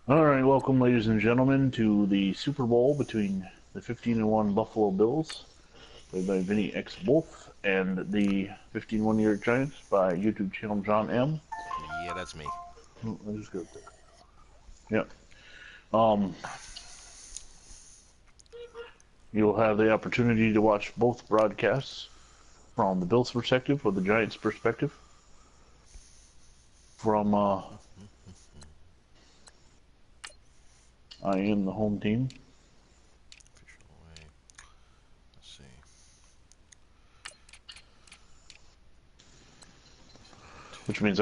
Alright, welcome ladies and gentlemen to the Super Bowl between the 15-1 Buffalo Bills, played by Vinny X Wolf, and the 15-1 New York Giants by YouTube channel John M. Yeah, that's me. Oh, I just got there. Yep. You'll have the opportunity to watch both broadcasts from the Bills' perspective or the Giants' perspective. From I am the home team. Official away. Let's see. Which means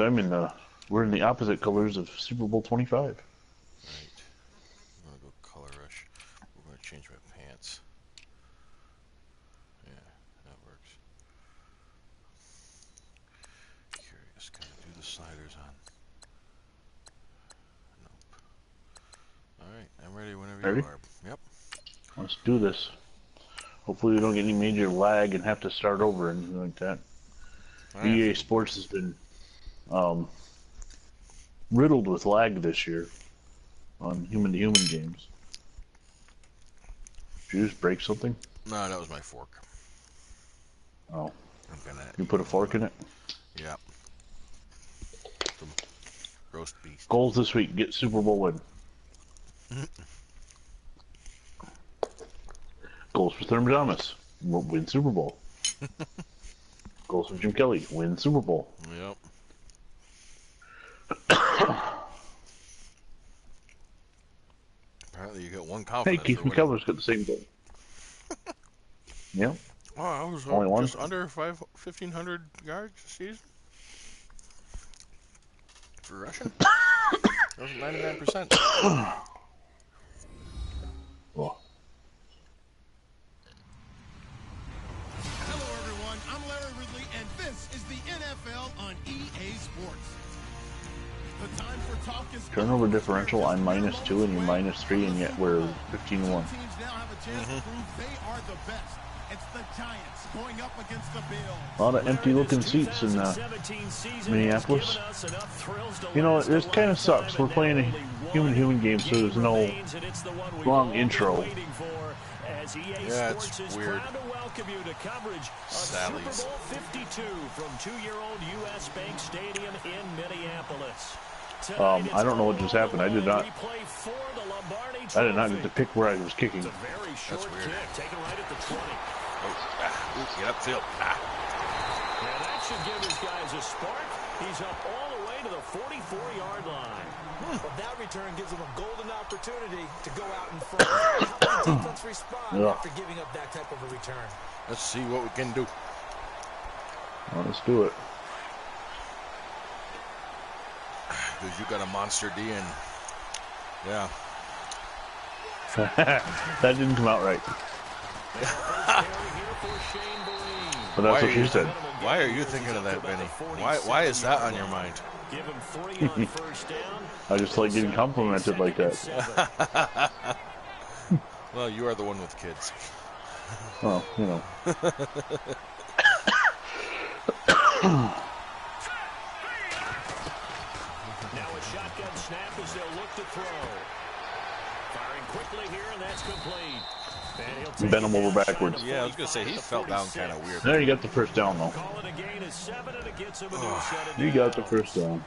we're in the opposite colors of Super Bowl 25. Right. I'm gonna go color rush. We're gonna change my pants. Yeah, that works. Curious, can I do the sliders on? Nope. Alright, I'm ready whenever Ready? you are. Yep. Let's do this. Hopefully we don't get any major lag and have to start over or anything like that. Right. EA Sports has been riddled with lag this year on human-to-human games. Did you just break something? No, that was my fork. Oh. I'm gonna... You put a fork in it? Yep. Some roast beef. Goals this week, get Super Bowl win. Goals for Thurman Thomas, win Super Bowl. Goals for Jim Kelly, win Super Bowl. Yep. Apparently you got one Hey, confidence. Keith McKellar's got the same goal. Yep. Oh, I was Only one? just under 1,500 yards a season for rushing. That was 99%. Well. Hello, everyone. I'm Larry Ridley, and this is the NFL on EA Sports. The time for talk is Turnover differential, I'm -2 and you're -3, and yet we're 15-1. teams now have a chance to prove they are the best. It's the Giants going up against the Bills. A lot of empty-looking seats in Minneapolis. You know, this kind of sucks. We're playing a human-to-human game, so there's no long intro. Yeah, it's weird. Sally's. Super Bowl 52 from 2-year-old U.S. Bank Stadium in Minneapolis. I don't know what just happened. I did not get to pick where I was kicking. That's weird. Taken right at the 20. Get upfield. Now that should give his guys a spark. He's up all the way to the 44-yard line. But that return gives him a golden opportunity to go out in front. How does the defense respond after giving up that type of a return? Let's see what we can do. Well, let's do it. Because you got a monster D and yeah. That didn't come out right. But that's what she said. Why are you thinking of that, Vinny? Why is that on your mind? Give him 3 on first down. I just like getting complimented like that. Well, you are the one with kids. Well, you know. Now a shotgun snap as they'll look to throw. Firing quickly here, and that's complete. And he'll take Bend him over backwards. Yeah, I was going to say, he fell down kind of weird. There, you got the first down, though. Call it a gain of 7, and it gets him a new set of You got the downs. first down.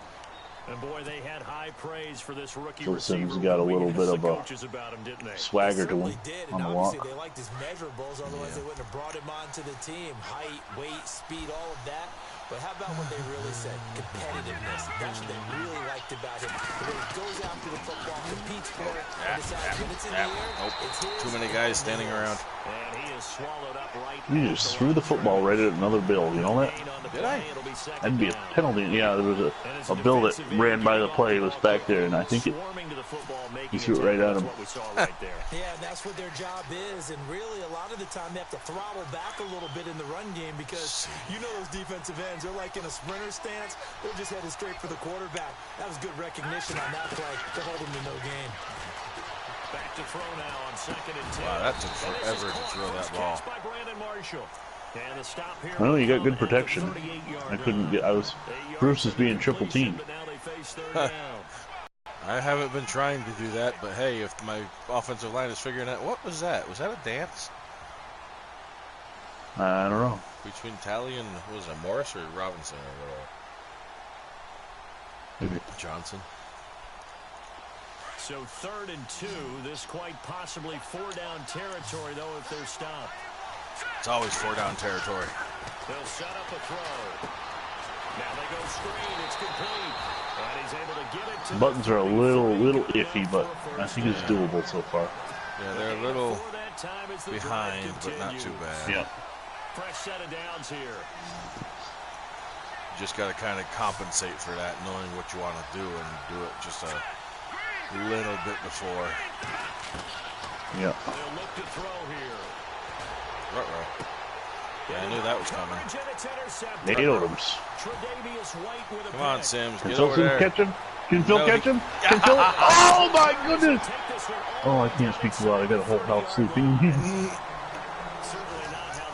And boy, they had high praise for this rookie So receiver. Sims got a little bit of a coaches about him, didn't they? swagger to Certainly him did, on and the obviously walk. they liked his measurables, otherwise they wouldn't have brought him onto the team. Height, weight, speed, all of that. But how about what they really said? Competitiveness. That's what they really liked about him. The way he goes after the football, competes for it, and decides when it's in the air, it's his. Too many guys standing around. And he is swallowed up right. You just threw the football right at another Bill, you know that? Did I? That'd be a penalty. Yeah, there was a Bill that ran by the play, was back there, and I think he threw it right at him. Yeah, that's what their job is, and really a lot of the time they have to throttle back a little bit in the run game because you know those defensive ends, they're like in a sprinter stance. They're just headed straight for the quarterback. That was good recognition on that play to hold him to no gain. Back to throw now on 2nd and 10. Wow, that took forever to throw that ball. And the stop here. Well, you got good protection. I couldn't get. Bruce is being triple teamed. I haven't been trying to do that, but hey, if my offensive line is figuring out, what was that? Was that a dance? I don't know. Between Talley and, what was it, Morris or Robinson or whatever? Maybe. Johnson. So 3rd and 2. This quite possibly 4-down territory, though, if they're stopped. It's always 4-down territory. They'll set up a throw. Now they go screen. It's complete. And he's able to get it to Buttons are a little iffy, but I think it's doable so far. Yeah, they're a little behind, but not too bad. Yeah. Fresh set of downs here. You just got to kind of compensate for that, knowing what you want to do, and do it just a little bit before. Yeah. They'll look to throw here. Uh-oh. Yeah, I knew that was coming. Nailed him. Come on, Sims, Can get Phil over there. catch him? Can Phil catch him? Can Phil? Oh my goodness! Oh, I can't speak too loud. I got a whole house sleeping.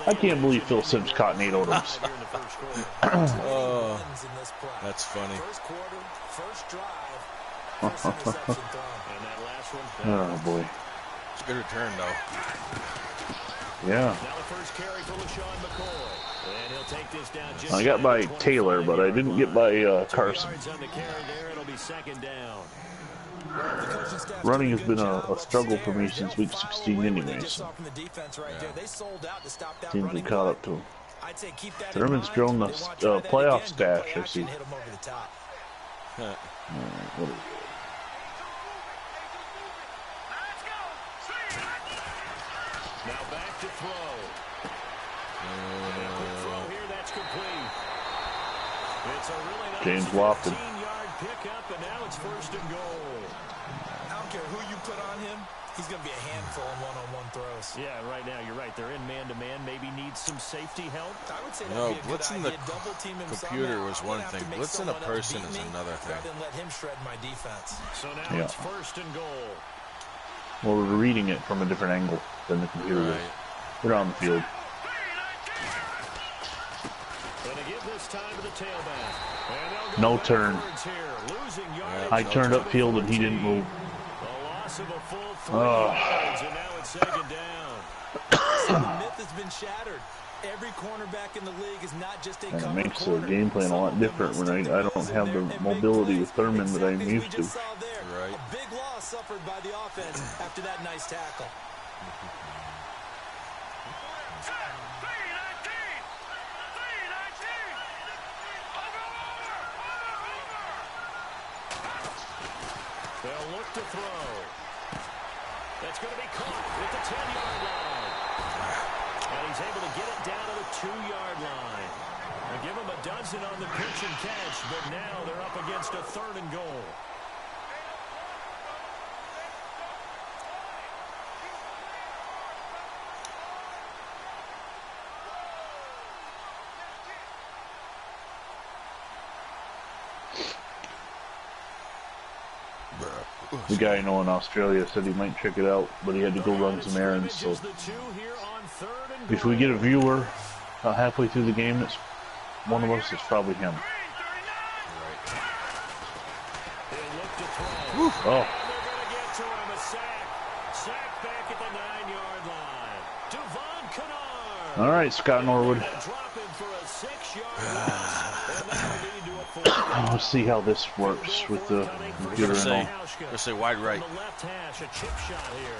I can't believe Phil Sims caught Nate Odoms. Oh, that's funny. Oh boy. It's a good return, though. Yeah. Now the first carry for LaShawn McCoy. And he'll take this down just I got by Taylor, but I didn't get by Carson. on the carry there. It'll be 2nd down. Running has been a struggle for me since week 16 anyways. Seems we caught up to him. Thurman's grown the playoff stash, I see. What is it? Now back to throw. Quick throw here, that's complete. It's a really nice James Lofton. 15-yard pickup, and now it's 1st and goal. I don't care who you put on him. He's going to be a handful in one-on-one throws. Yeah, right now you're right. They're in man-to-man. Maybe needs some safety help. I would say No, that'd be a good blitzing the idea. Double team him computer somehow. was I'm one gonna have thing. to make Blitzing a someone else person beat is me another thing. rather than let him shred my defense. So now Yeah. it's 1st and goal. Well, we're reading it from a different angle than the computer is. Right. We're on the field. Going to give this time to the tailback. And they'll go No turn. backwards here. Losing yardage. I turned upfield and he didn't move. A loss of a full 3 Oh. yards, and now it's 2nd down. So the myth has been shattered. Every cornerback in the league is not just a And it cover makes the corner. game plan a lot different when I don't have the mobility with Thurman that I'm used to. Right. A big loss suffered by the offense after that nice tackle. They'll look to throw. That's going to be caught at the 10-yard line. And he's able to get it down to the 2-yard line. They give him a dozen on the pitch and catch, but now they're up against a 3rd and goal. The guy I know in Australia said he might check it out, but he had to go run some errands. So The 2 here on 3rd and if we get a viewer halfway through the game that's one of us, it's probably him. They look to throw. Oh, And they're going to get to him. A sack. Sack back at the 9-yard line. Devon Kennard. all right, Scott Norwood. Drop him for a 6-yard loss. And that'll lead to a 4th. Let's see how this works with the computer and all. Let's say wide right. On the left hash, a chip shot here.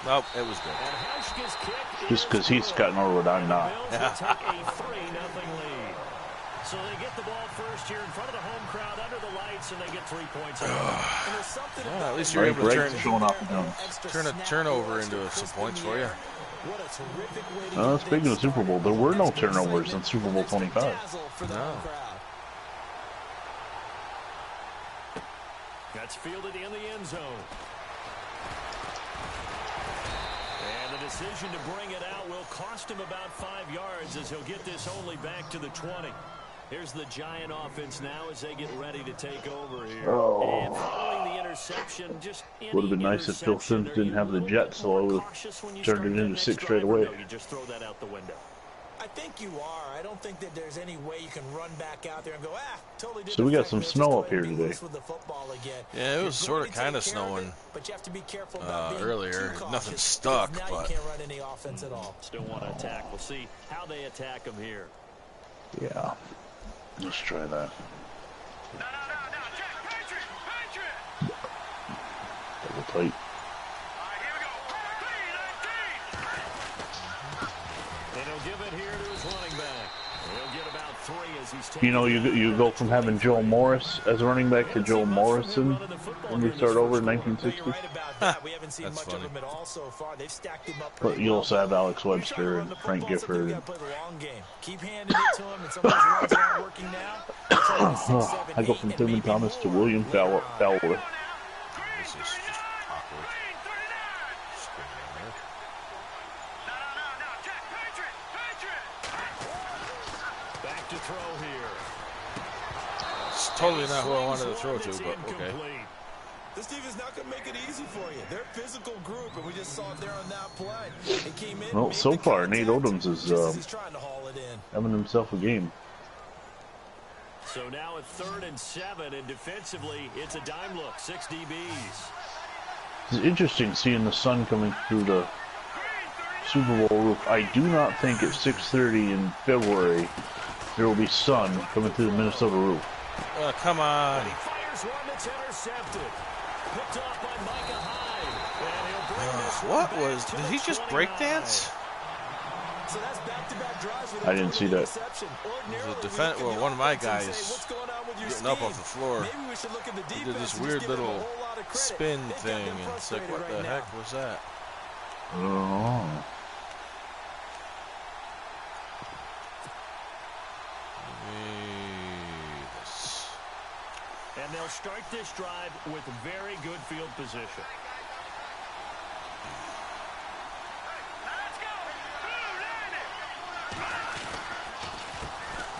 Nope, it was good. And Hauschka's kick Just because is he's good. Scott Norwood, I'm The not. Bills will take a 3-0 lead. So they get the ball first here in front of the home crowd under the lights, and they get 3 points. And there's something Well, about at least it. you're Right, able to Greg's showing off the guns. turn a turnover into some points for you. What a terrific way to get Speaking of things Super Bowl, there were no turnovers in Super Bowl 25. dazzle for the No. home crowd. That's fielded in the end zone. And the decision to bring it out will cost him about 5 yards as he'll get this only back to the 20. Here's the Giant offense now as they get ready to take over here. Oh. And following the interception, just Would have been nice if Phil Sims didn't have the Jets, so I would have turned it into 6 straight away. You just throw that out the window. I think you are. I don't think that there's any way you can run back out there and go, totally didn't So we got affect some me. Let's snow just go up ahead and here be today. loose with the football again. Yeah, it was You're sort going of to kind of take care of snowing it, but you have to be careful about being earlier. too Nothing cautious, stuck, because now but you can't run any offense at all. Still want to attack. We'll see how they attack them here. Yeah. Let's try that. Double tight. And he'll give it here to his running back. He'll get about 3 as he's taking. You know, you go from having Joe Morris as a running back to Joe Morrison when we start over in 1960. You're right about that. We haven't seen That's much funny. of him at all so far. They've stacked him up But pretty you well. also have Alex You're trying to Webster run and the Frank football, something Gifford. you gotta play the long game. Keep handing it to him, and some of those runs aren't working now. They're trying to 6, 7, I go 8, from and Thurman maybe Thomas to more William later on. Fowler. this is just awkward. Just go down there. Back to throw here. It's totally not who I wanted to throw to, It's but okay. incomplete. This defense not going to make it easy for you. They're a physical group, and we just saw it there on that play. They came in, Well, made so the far, contact, Nate Odoms is just as he's trying to haul it in. having himself a game. So now at 3rd and 7, and defensively, it's a dime look. 6 DBs. It's interesting seeing the sun coming through the Super Bowl roof. I do not think at 6:30 in February there will be sun coming through the Minnesota roof. Come on. He fires one that's intercepted. Picked off by Micah Hyde. And he'll bring this one What back was? to Did the he just 29. break dance? So that's back-to-back drives with I didn't see that. interception. Ordinarily, The we defense, look at well, the one of my offense and guys say, what's going on with your getting up scheme? off the floor. Maybe we should look at the He defense did this and weird just give them a little whole lot of credit. spin They've got thing, them and it's like, frustrated what the right heck now. was that? Oh. Yes. And they'll start this drive with very good field position.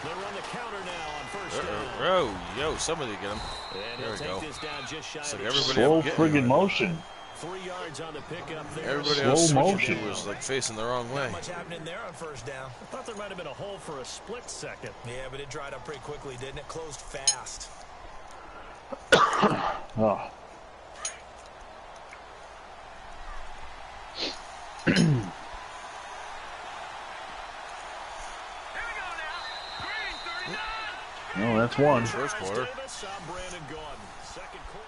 They run the counter now on first down. Yo, somebody get him. And There he'll we take go. this down just shy It's of like the everybody Slow up getting friggin' it. motion. 3 yards on the pickup there. Everybody Slow else motion. was like facing the wrong way. Not much happening there on first down. I thought there might have been a hole for a split second. Yeah, but it dried up pretty quickly, didn't it? Closed fast. Oh. No, that's one. First quarter. Davis saw Brandon Gordon. Second quarter.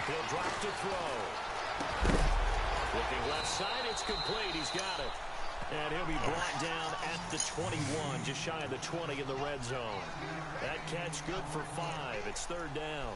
He'll drop to throw. Looking left side, it's complete. He's got it. And he'll be brought down at the 21, just shy of the 20 in the red zone. That catch good for 5. It's 3rd down.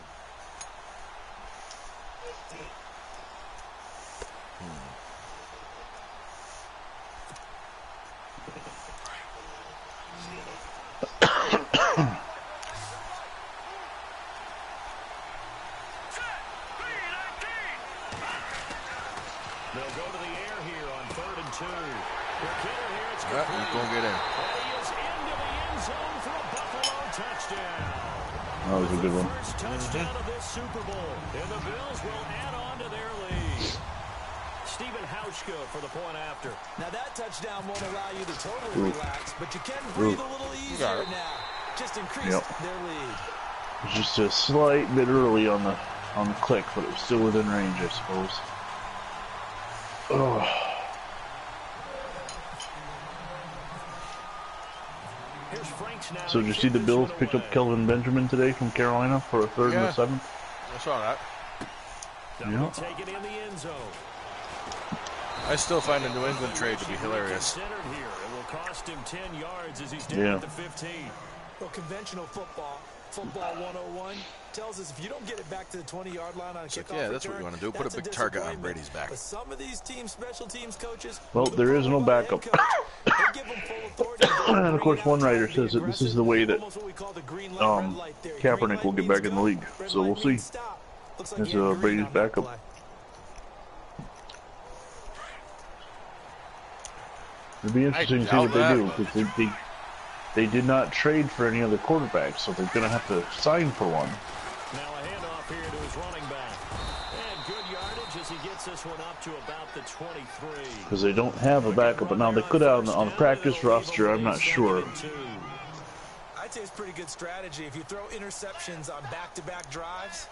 They'll go to the air here on 3rd and 2. The killer here, it's He's going to get in. And he is into the end zone for a Buffalo touchdown. That was a good one. First touchdown of this Super Bowl. And the Bills will add on to their lead. Stephen Hauschka for the point after. Now that touchdown won't allow you to totally relax, but you can breathe a little easier now. Just increased their lead. It was just a slight bit early on the click, but it was still within range, I suppose. Oh. Here's Franks now. So did you see the Bills pick up Kelvin Benjamin today from Carolina for a 3rd and a 7th? I saw that. They'll take it in the end zone. I still find the New England trade to be hilarious. Considered here. It will cost him 10 yards as he's down at the 15. Well, conventional football 101, tells us if you don't get it back to the 20-yard line on a kickoff Yeah, that's what you want to do. Put a big target on Brady's back. But some of these special teams coaches, Well, there is no backup. And of course, one writer says that this is the way that Kaepernick will get back in the league. So we'll see. As Brady's backup. It'll be interesting to see what they do, because they did not trade for any other quarterbacks, so they're going to have to sign for one. Now a handoff here to his running back. And good yardage as he gets this one up to about the 23. Because they don't have a backup, but now they could have on the practice roster, I'm not sure. I'd say it's pretty good strategy. If you throw interceptions on back-to-back drives,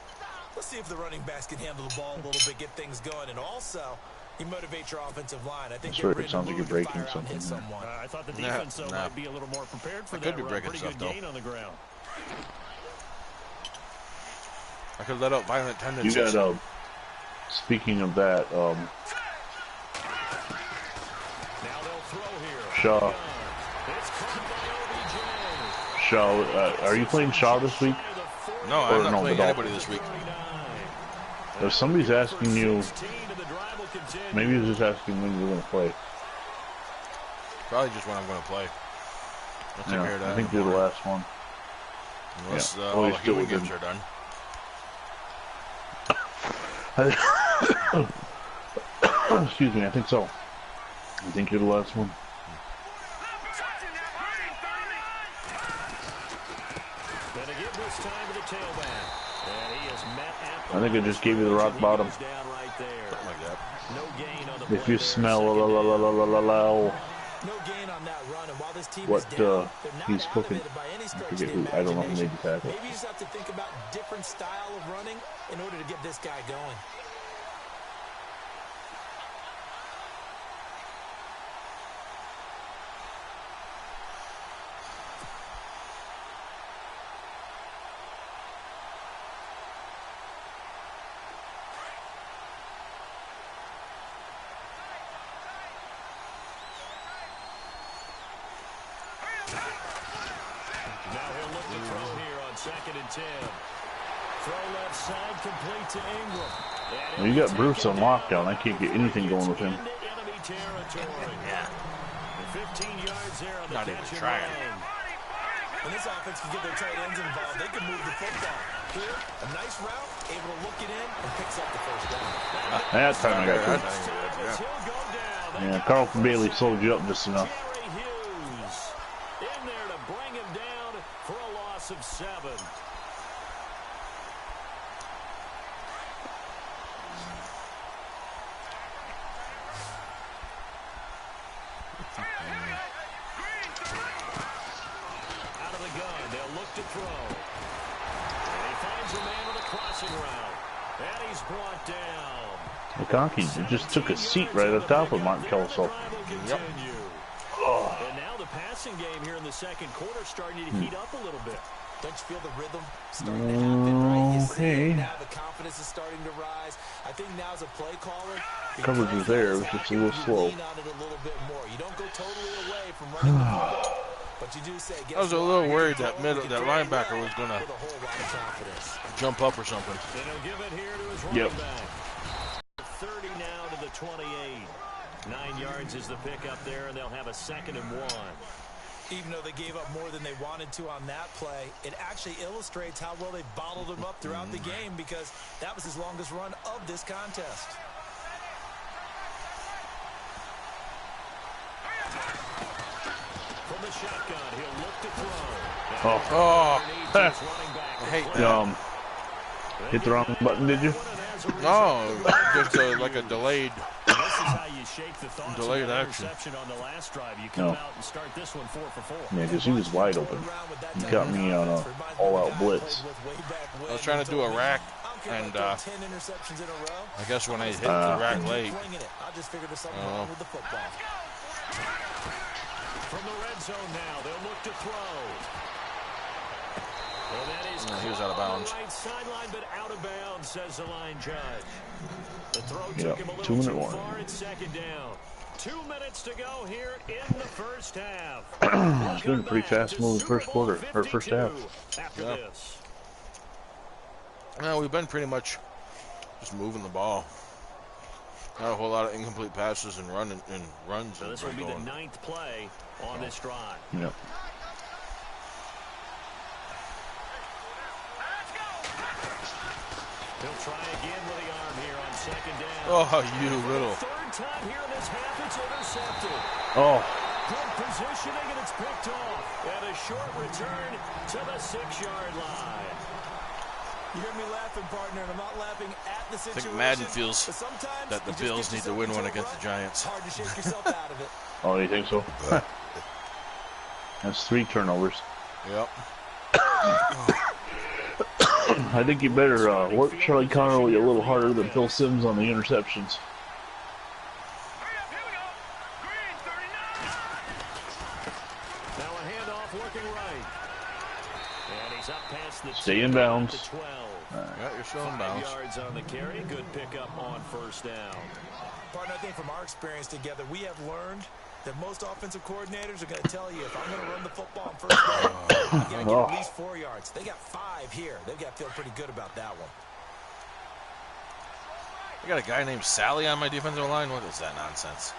let's see if the running backs can handle the ball a little bit, get things going, and also you motivate your offensive line. I think it sounds like you're breaking something. I thought the defense might be a little more prepared for that. Could be breaking pretty stuff, good gain on the ground. I could let out violent tendencies. You got speaking of that, Now they'll throw here. Shaw. It's caught by OBJ. Shaw, are you playing Shaw this week? No, I'm not no, playing the anybody this week. If somebody's asking you, maybe he's just asking when you're going to play. Probably just when I'm going to play. I think you're the last one. Unless Yeah. all the Still human within. games are done. Excuse me, I think so. I think you're the last one. Gonna give this time to the tailback. And he is met at the I think I just gave you the rock bottom. down right there. Something like that. No gain on the If play you there, smell No gain on that run, and while this team what is down, they're not he's out cooking. of it by any stretch of forget the who, I don't know who made imagination. the tackle. Maybe you just have to think about different style of running in order to get this guy going. Now he'll look to throw here on 2nd and 10. Throw left side complete to Ingram. Well, you got Bruce on lockdown. I can't get anything going with him. Into enemy territory. Yeah. 15 yards there on the Not even catch and trying. run. When this offense can get their tight ends involved, they can move the football. Here, a nice route, able to look it in, and picks up the first down. That time I got That's good. not even good, He'll go down. Yeah, Carlton Bailey sold you up just enough. Gary Hughes in there to bring him down for a loss of 7. Out of the gun, they'll look to throw. And he finds a man with a crossing route. And he's brought down. McConkey just took a seat right on top of Mark Kelso. Yep. And now the passing game here in the second quarter starting to heat up a little bit. Don't you feel the rhythm starting to happen, right? You see Okay. it now, the confidence is starting to rise. I think now as a play caller, Coverage was there, it was just a little slow. lean on it a little bit more. You don't go totally away from running the football, but you do say, I was a little worried that linebacker was going to with a whole lot of confidence. jump up or something. And he'll give it here to his running back. 30 now to the 28. 9 yards is the pickup there, and they'll have a 2nd and 1. Even though they gave up more than they wanted to on that play, it actually illustrates how well they bottled him up throughout the game because that was his longest run of this contest. From the shotgun, he'll look to throw. Oh, I hate that. Hit the wrong button, did you? No, just like a delayed. This is how you shake the thoughts of Delayed that action. interception on the last drive. You come No. out and start this one 4 for 4. Yeah, because he was wide open. He got me on a all-out blitz. I was trying to do a rack, and I guess when I hit the rack late, I just figured there's something wrong with the football. From the red zone now, they'll look to throw. Well, that is he was out of bounds. Right sideline, but out of bounds, says the line judge. The throw Yeah, took him a little 2 minute too warning. far. It's 2nd down. 2 minutes to go here in the first half. It's been a pretty fast-moving first quarter, or first half. After Yeah. this. well, we've been pretty much just moving the ball. Not a whole lot of incomplete passes and runs. So this will be the 9th play on this drive. Yep. He'll try again with the arm here on 2nd down. Oh, you little. 3rd time here in this half, it's intercepted. Oh, Good positioning, and it's picked off. And a short return to the 6-yard line. You hear me laughing, partner, and I'm not laughing at the I situation. think Madden feels but sometimes that the Bills need to win one against the Giants. It's hard to shake yourself out of it. Oh, you think so? That's 3 turnovers. Yep. I think you better work Charlie Connolly a little harder than Phil Simms on the interceptions. Now a handoff working right. And he's up past the Stay in bounds. 12. Yeah, you're still in 5 bounds. yards on the carry. Good pickup on first down. Partner, I think from our experience together, we have learned that most offensive coordinators are going to tell you, if I'm going to run the football on first down, I'm going to get at least 4 yards. They got 5 here. They've got to feel pretty good about that one. I got a guy named Sally on my defensive line. What is that nonsense?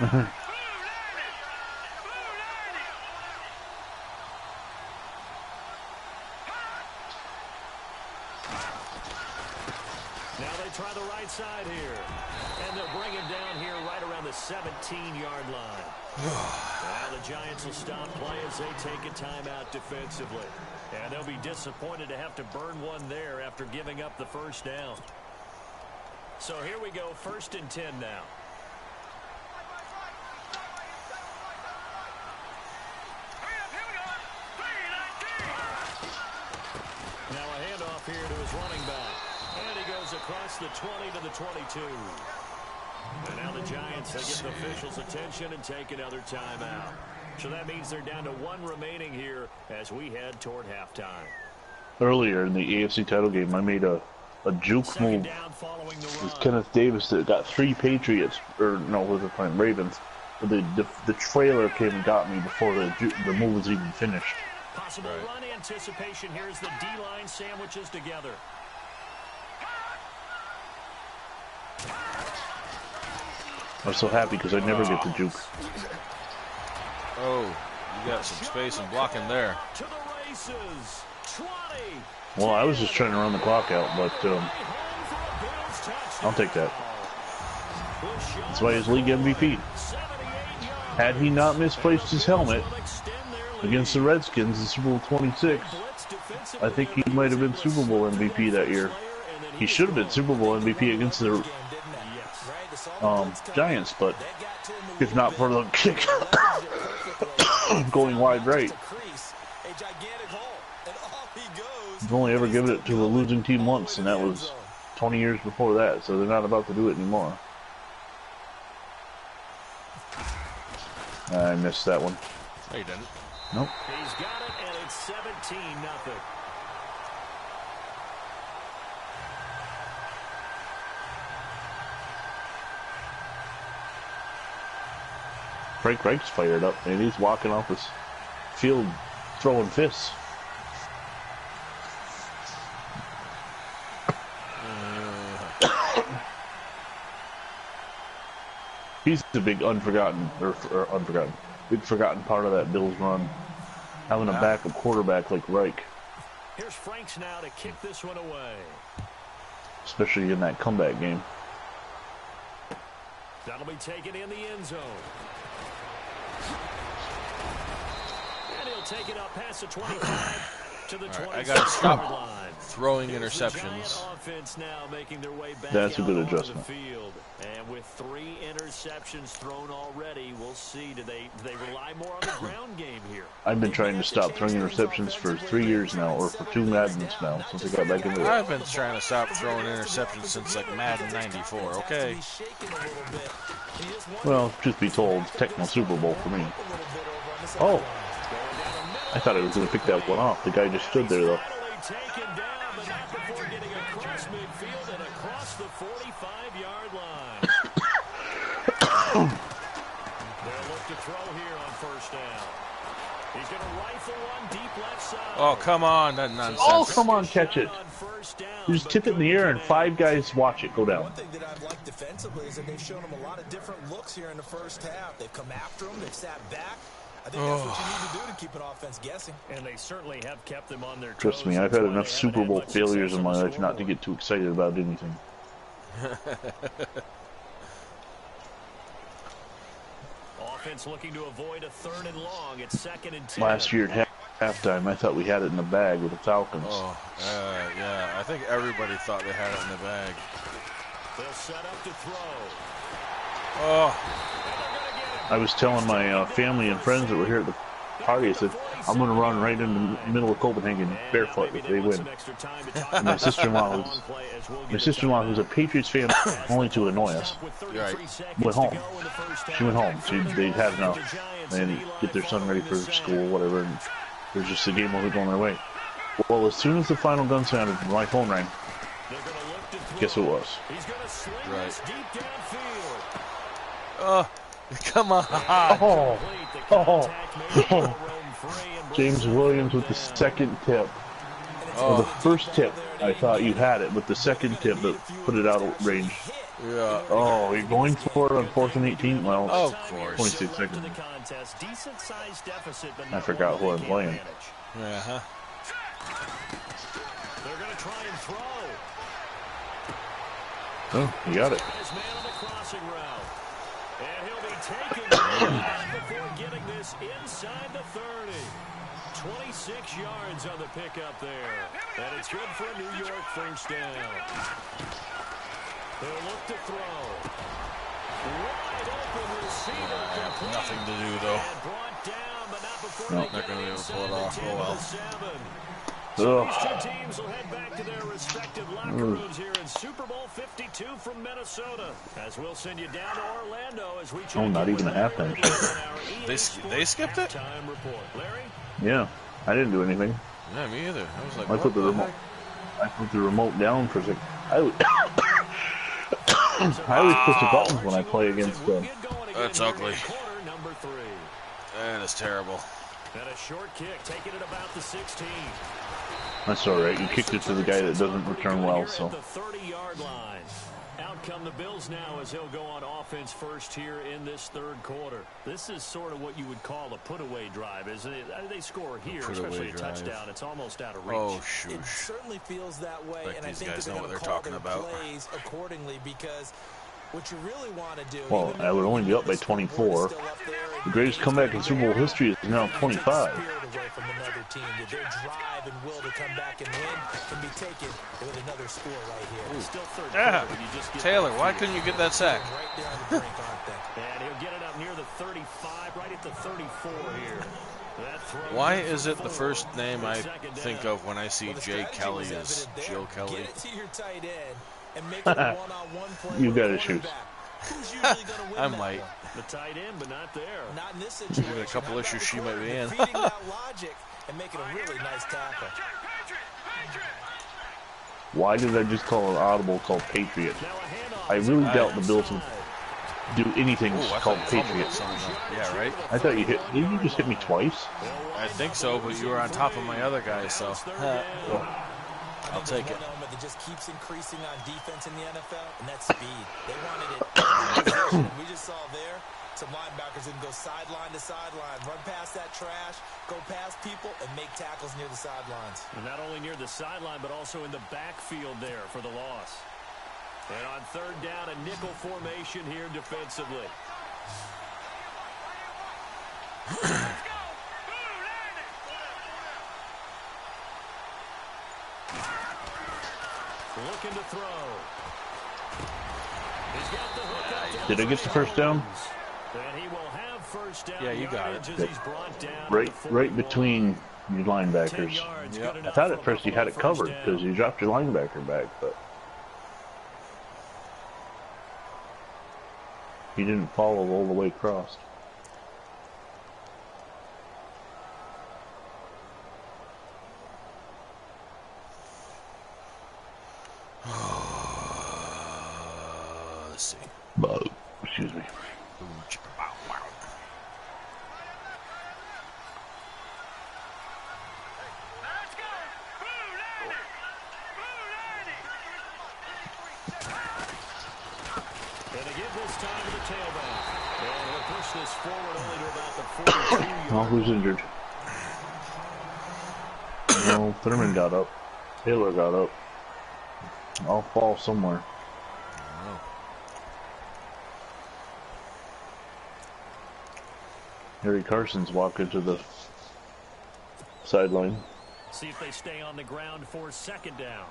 Now they try the right side here. And they'll bring him down here right around the 17-yard line. Now the Giants will stop play as they take a timeout defensively. And they'll be disappointed to have to burn one there after giving up the first down. So here we go, 1st and 10 now. Now a handoff here to his running back. And he goes across the 20 to the 22. And now the Giants, they get the officials' attention and take another timeout. So that means they're down to 1 remaining here as we head toward halftime. Earlier in the AFC title game, I made a juke move. It was Kenneth Davis that got 3 Patriots, or no, was it playing Ravens? But the trailer came and got me before the move was even finished. Possible run anticipation here as the D-line sandwiches together. I'm so happy because I never get the juke. Oh, you got some space and blocking there. To the races. 20. Well, I was just trying to run the clock out, but I'll take that. That's why he's league MVP. Had he not misplaced his helmet against the Redskins in Super Bowl 26, I think he might have been Super Bowl MVP that year. He should have been Super Bowl MVP against the Giants, but if not for the kick going wide right. He's only ever given it to a losing team once, and that was 20 years before that, so they're not about to do it anymore. I missed that one. No, you didn't. Nope. He's got it, and it's 17-0. Frank Reich's fired up, and he's walking off his field throwing fists. He's the big forgotten part of that Bills run. Having a backup quarterback like Reich. Here's Franks now to kick this one away. Especially in that comeback game. That'll be taken in the end zone. And he'll take it up past the 25 to the 20. I gotta stop throwing interceptions. Now making their way back That's a good out onto adjustment. the field. And with 3 interceptions thrown already, we'll see. Do they rely more on the ground game here? I've been trying to stop throwing interceptions for 3 years now, or for 2 Maddens now, since I got back into it. I've been trying to stop throwing interceptions since like Madden 94, okay? Well, truth be told, Techno Super Bowl for me. Oh! I thought I was going to pick that one off. The guy just stood there, though. Taken down, but not before getting across midfield and across the 45-yard line. They'll look to throw here on first down. He's going to rifle one deep left side. Oh, come on, that nonsense. Oh, come on, catch it. You just tip it in the air and 5 guys watch it go down. One thing that I've liked defensively is that they've shown them a lot of different looks here in the first half. They've come after them, they've sat back. I think that's what you need to do to keep an offense guessing. And they certainly have kept them on their toes. Trust me, I've had enough Super Bowl failures in my life not to get too excited about anything. offense looking to avoid a 3rd and long. It's 2nd and 10. Last year at halftime, I thought we had it in the bag with the Falcons. Oh, yeah. I think everybody thought they had it in the bag. They'll set up to throw. Oh. I was telling my family and friends that were here at the party, I said, I'm going to run right in the middle of Copenhagen barefoot if they win. And my sister-in-law, who's a Patriots fan, only to annoy us, went home. She went home. They'd had enough. They had to get their son ready for school, whatever, and there's just a game wasn't going their way. Well, as soon as the final gun sounded, my phone rang. Guess who it was? Right. Oh, come on. Oh. James Williams with the second tip. Well, the first tip, I thought you had it, but the second tip that put it out of range. Yeah. Oh, you're going for it on 4th and 18? Well, of course. 26 seconds. I forgot who I'm playing. Uh-huh. They're going to try and throw. Oh, you got it. And he'll be taken before getting this inside the 30. 26 yards on the pickup there. And it's good for a New York first down. They'll look to throw. Wide open receiver. Nothing to do, though. And brought down, but not before No. they Not going to be able to pull it off. Oh, well. So these two teams will head back to their respective locker rooms here in Super Bowl 52 from Minnesota. As we'll send you down to Orlando as we check not even a halftime. They skipped it? Time report. Larry? Yeah, I didn't do anything. Yeah, me either. I was like, I put the remote. I put the remote down for a second. I always push the buttons when I play against them. That's ugly. Number 3. That is terrible. And a short kick, taking it about the 16. That's all right. You kicked it to the guy that doesn't return well, so. The 30-yard line. Out come the Bills now as he'll go on offense first here in this 3rd quarter. This is sort of what you would call a put-away drive, isn't it? They score here, especially a touchdown. It's almost out of reach. Oh, shoot. It certainly feels that way, Like and I these think guys they're know going what to they're call talking their about. plays accordingly because what you really want to do. Well, I would only be up by 24. The greatest comeback in Super Bowl history is now 25. Their drive and will to come back and win can be taken with another score right here. Still 3rd Yeah. quarter, you just get Taylor, that why field. couldn't you get that sack? Right down the brink, aren't they? And he'll get it up near the 35, right at the 34 here. That throw Why is it the first name I think of when I see Well, the Jay strategy Kelly was is evident there. Jill Kelly? Get it to your tight end and make it a one-on-one play. You with got the issues. quarterback. Who's usually going to win I that might. one? the tight end, but not there. Not in this situation. Maybe a couple How about issues the she might be corner in. defeating that logic and making a really nice tackle. Why did I just call an audible called Patriot? Now a handoff. I really doubt the Bills would do anything Ooh, I called thought you fumbled Patriot. it somehow. Yeah, right? I thought you hit. Didn't you just hit me twice? I think so, but you were on top of my other guy, so I'll take it. One element that just keeps increasing on defense in the NFL, and that's speed. They wanted it in position. We just saw there some linebackers that can go sideline to sideline, run past that trash, go past people, and make tackles near the sidelines. And not only near the sideline, but also in the backfield there for the loss. And on 3rd down, a nickel formation here defensively. Looking to throw. He's got the hook up. Did I get the first down? And he will have first down. Yeah, you got it. yardage as he's brought down Right, to the right 41. between your 10 linebackers. yards, Yep. good I enough thought for at first you Buffalo had it first covered down. because you dropped your linebacker back, but he didn't follow all the way across. Let's see. Excuse me. And they give this time to the tailback. And he'll push this forward only to about the 42-yard Oh, who's injured? No, Thurman got up. Taylor got up. I'll fall somewhere. Harry Carson's walking to the sideline. See if they stay on the ground for second down.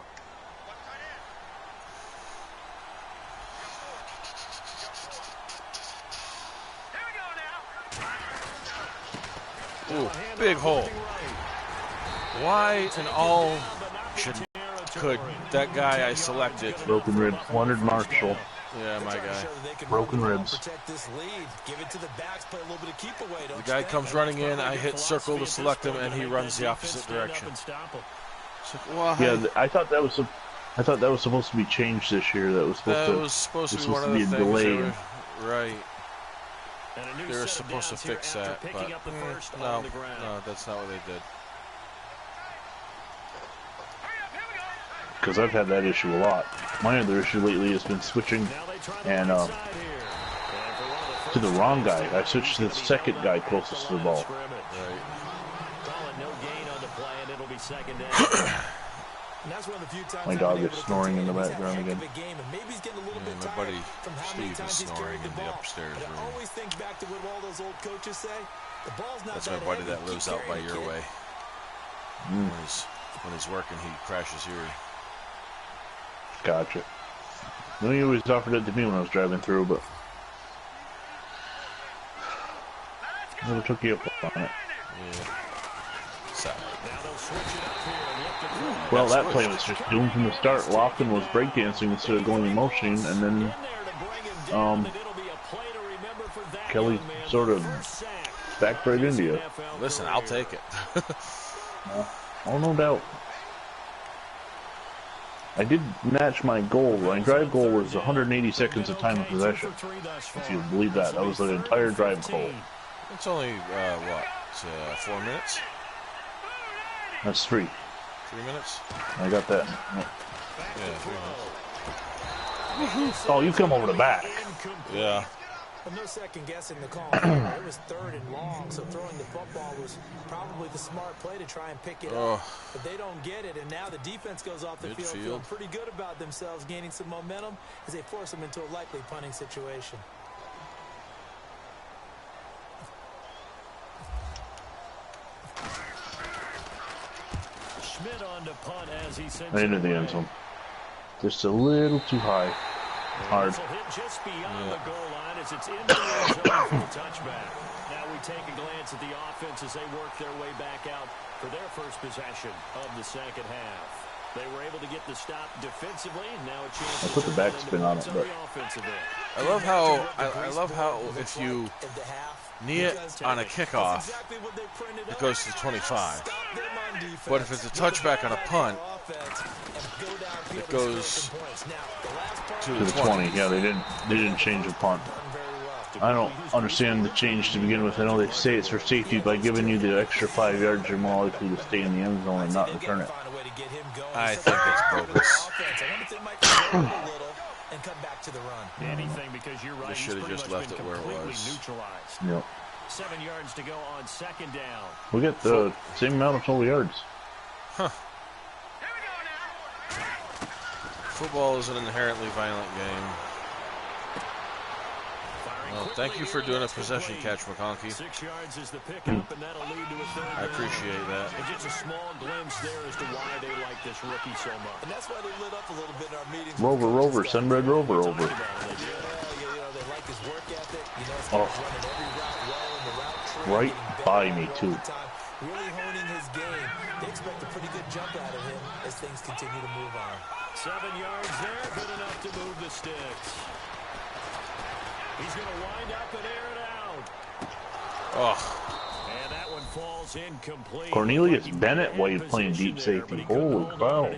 Ooh, big hole. Why in all could that guy I selected? Broken ribs. Leonard Marshall. Yeah, my guy. Broken ribs. The guy comes running in, I hit circle to select him, and he runs the opposite direction. Well, yeah, I thought that was supposed to be changed this year. That was supposed to be one of the things. Delay. Right. They were supposed to fix that, but no, that's not what they did. Because I've had that issue a lot. My other issue lately has been switching and to the wrong guy. I switched to the second guy closest to the ball. My dog is snoring in the background again. Yeah, my buddy Steve is snoring in the upstairs room. That's my buddy that lives out by your way. When he's working, he crashes here. Gotcha. No, he always offered it to me when I was driving through, but never took you up on it. Yeah. Sorry. Well, that play was just doomed from the start. Lofton was breakdancing instead of going in motion, and then Kelly sort of backed right into you. Listen, I'll take it. Oh, no doubt. I did match my goal. My drive goal was 180 seconds of time of possession. If you believe that. That was the entire drive goal. It's only, what? It's, 4 minutes? That's 3. 3 minutes? I got that. Yeah, 3 minutes. Oh, you come over the back. Yeah. But no second guessing the call. It was 3rd and long, so throwing the football was probably the smart play to try and pick it up. But they don't get it, and now the defense goes off the field feeling pretty good about themselves, gaining some momentum as they force them into a likely punting situation. Schmidt on to punt as he sends right into the end zone. Just a little too high. Hard. Just beyond the goal line as it's into the end zone for the touchback. Now we take a glance at the offense as they work their way back out for their first possession of the second half. They were able to get the stop defensively, and now a chance. I put the backspin on it, but I love how if you knee it on a kickoff, it goes to 25. But if it's a touchback on a punt, it goes to the 20. Yeah, they didn't change the punt. I don't understand the change to begin with. I know they say it's for safety. By giving you the extra 5 yards, you're more likely to stay in the end zone and not return it. I think it's bogus. They should have just left it where it was. Yep. 7 yards to go on second down. We get the same amount of total yards. Huh. Football is an inherently violent game. Well, thank you for doing a possession catch, McConkey. 6 yards is the pickup, and that'll lead to a third down. I appreciate that. And just a small glimpse there as to why they like this rookie so much. And that's why they lit up a little bit in our meetings. Rover, send Red Rover over. They like his work ethic. Oh. Right by me, too. Really honing his game. They expect a pretty good jump out of him as things continue to move on. 7 yards there, good enough to move the sticks. He's going to wind up and air it out. Oh. And that one falls incomplete. Cornelius Bennett while he's playing deep safety. Holy cow.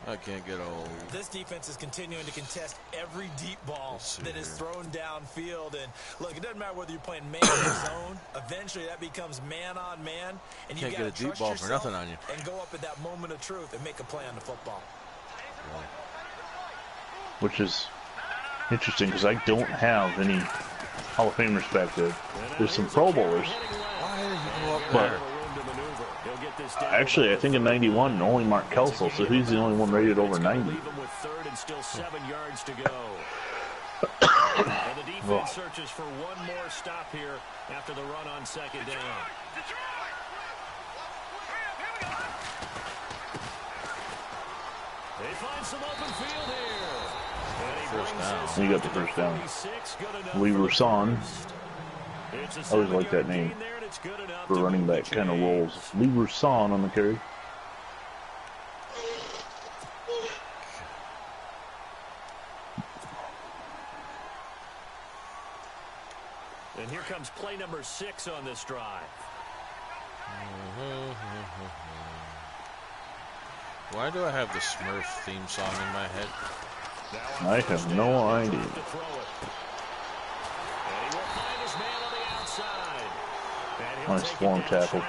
I can't get old. This defense is continuing to contest every deep ball that is thrown downfield. And look, it doesn't matter whether you're playing man or zone. Eventually, that becomes man on man. And you can't get a deep ball for nothing on you. And go up at that moment of truth and make a play on the football. Which is interesting because I don't have any Hall of Famers back there. There's some Pro Bowlers. Why did he go up But there? actually, I think in '91, only Mark Kelso, so he's the only one rated over 90. And the defense searches for one more stop here after the run on second down. They find some open field here. First down. You got the first down. Lever Son. I always like that name for running back. Kind of rolls. Lever Son on the carry. And here comes play number 6 on this drive. Why do I have the Smurf theme song in my head? I have no idea. Nice form tackle. A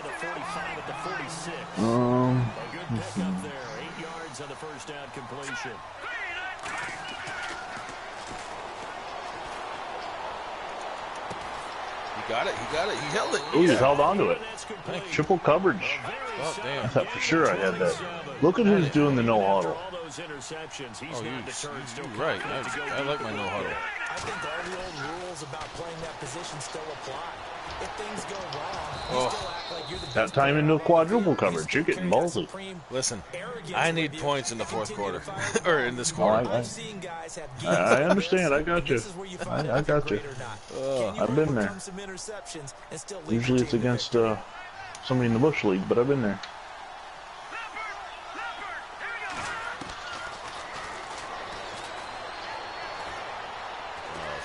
good pickup there. 8 yards on the first down completion. He got it. He got it. He held it. Ooh, he held on to it. Triple coverage. Oh, damn. I thought for sure I had that. Look at who's doing the no huddle. Oh, you're right. I like my no huddle. I think all the old rules about playing that position still apply. If things go wrong, you still act like you're the That time into quadruple coverage. You're getting ballsy. Listen, I need points in the fourth quarter. Or in this quarter. I understand. I got you. I got you. I've been there. Usually it's against somebody in the Bush League, but I've been there.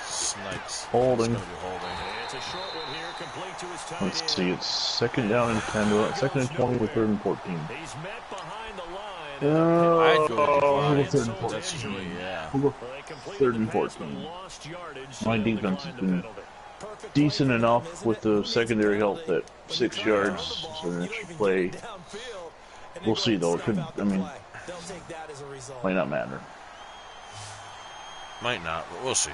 Snipes. Holding. It's a short one here, complete to his tight Let's end. see. It's second down and 10. Second and 20 with 3rd and 14. He's met behind the line. I'd go Oh, with 3rd and 14. That's true, yeah. We'll go Well, they completed 3rd the and pass, but 14. lost yardage, My so they defense has declined been the penalty. decent enough with the secondary help that 6 yards. So an extra play. We'll see though. It could. I mean, might not matter. Might not, but we'll see.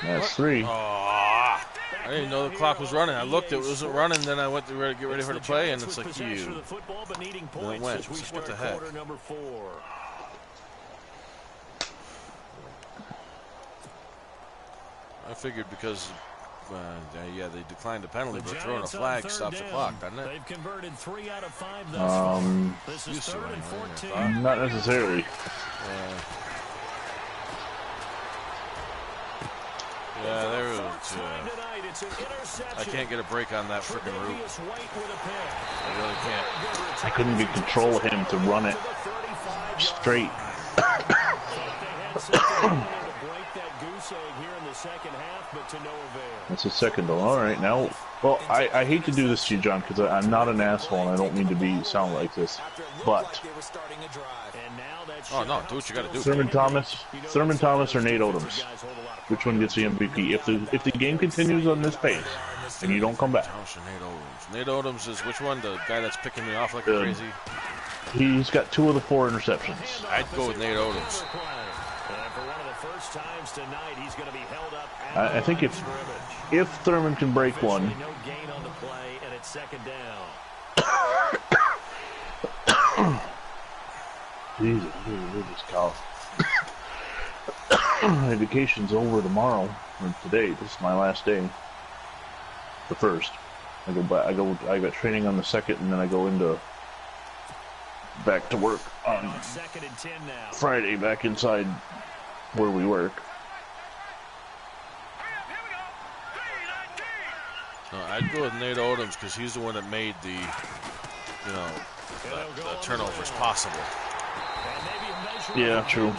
That's 3. Oh, I didn't know the clock was running. I looked, it wasn't running, then I went to get ready for the play, and it's like, you. Then it went. It's like, what the heck? I figured because, yeah, they declined the penalty, but throwing a flag stops the clock, doesn't it? They've converted 3 out of 5 thus far. This is used to 3rd and anyway, 14. Not necessarily. Yeah, there it was. I can't get a break on that freaking route. I really can't. I couldn't get control of him to run it straight. That's a second though. All right, now. Well, I hate to do this to you, John, because I'm not an asshole and I don't mean to sound like this, but Oh no, do what you got to do. Thurman Thomas, or Nate Odoms, which one gets the MVP? If the game continues on this pace and you don't come back, Nate Odoms is which one? The guy that's picking me off like crazy. He's got 2 of the 4 interceptions. I'd go with Nate Odoms. I think if Thurman can break one, No gain on the play, and it's second down. Jesus, this cough. My vacation's over tomorrow or today. This is my last day. The first. I go back. I got training on the 2nd, and then I go into back to work on Second and 10 now. Friday. Back inside where we work. No, I'd go with Nate Odoms because he's the one that made the turnovers possible. Yeah, true.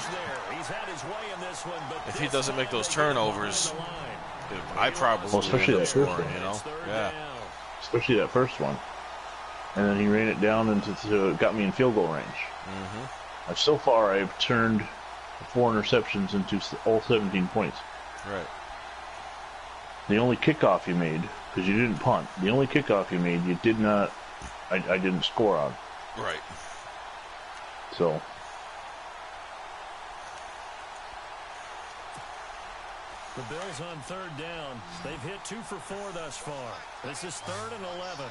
If he doesn't make those turnovers, I probably especially that first one. you know? Yeah. Especially that first one. And then he ran it down into got me in field goal range. So far, I've turned 4 interceptions into all 17 points. Right. The only kickoff you made, because you didn't punt, the only kickoff you made, you did not, I didn't score on. Right. So. The Bills on 3rd down. They've hit 2 for 4 thus far. This is 3rd and 11.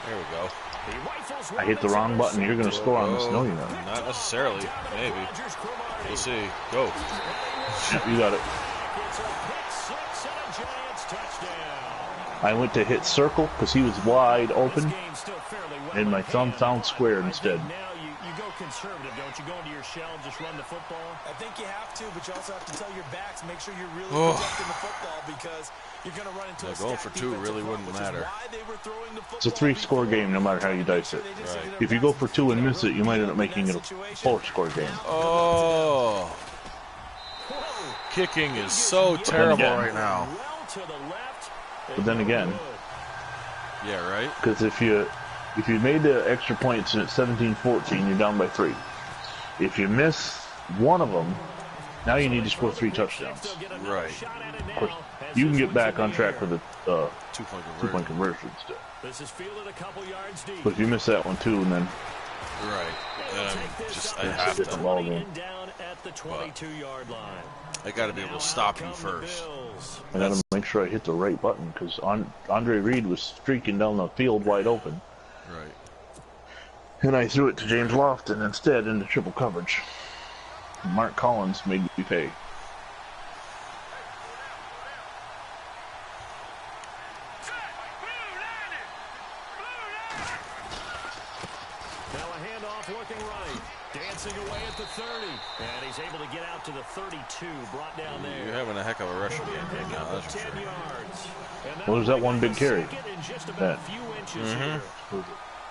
There we go. I hit the wrong button. You're going to score on this. No, you're not. Not necessarily. Maybe. We'll see. Go. You got it. I went to hit circle because he was wide open, and my thumb found square instead. Now you go conservative, don't you? Go into your shell, just run the football. I think you have to, but you also have to tell your backs, make sure you're really protecting the football because you're going to run into a going for two really wouldn't matter. It's a 3-score game no matter how you dice it. Right. If you go for 2 and miss it, you might end up making it a 4-score game. Oh. Kicking is so terrible right now. But then again, yeah, right. because if you made the extra points and it's 17-14, you're down by 3. If you miss one of them, now you need to score 3 touchdowns. Right. Of course, you can get back on track for the 2-point conversion still. This is fielded a couple yards deep. But if you miss that one too, and then right, I it's have a different ball game. Down at the 22-yard line. I got to be able to stop you first. I got to make sure I hit the right button because Andre Reed was streaking down the field wide open. Right. And I threw it to James Lofton instead into triple coverage. Mark Collins made me pay. Now a handoff looking right. Dancing away at the 30. And he's able to get out to the 32. Brought down there. You're having a heck of a rushing game right now, that's for 10 sure. yards. Well, there's that one big carry. That.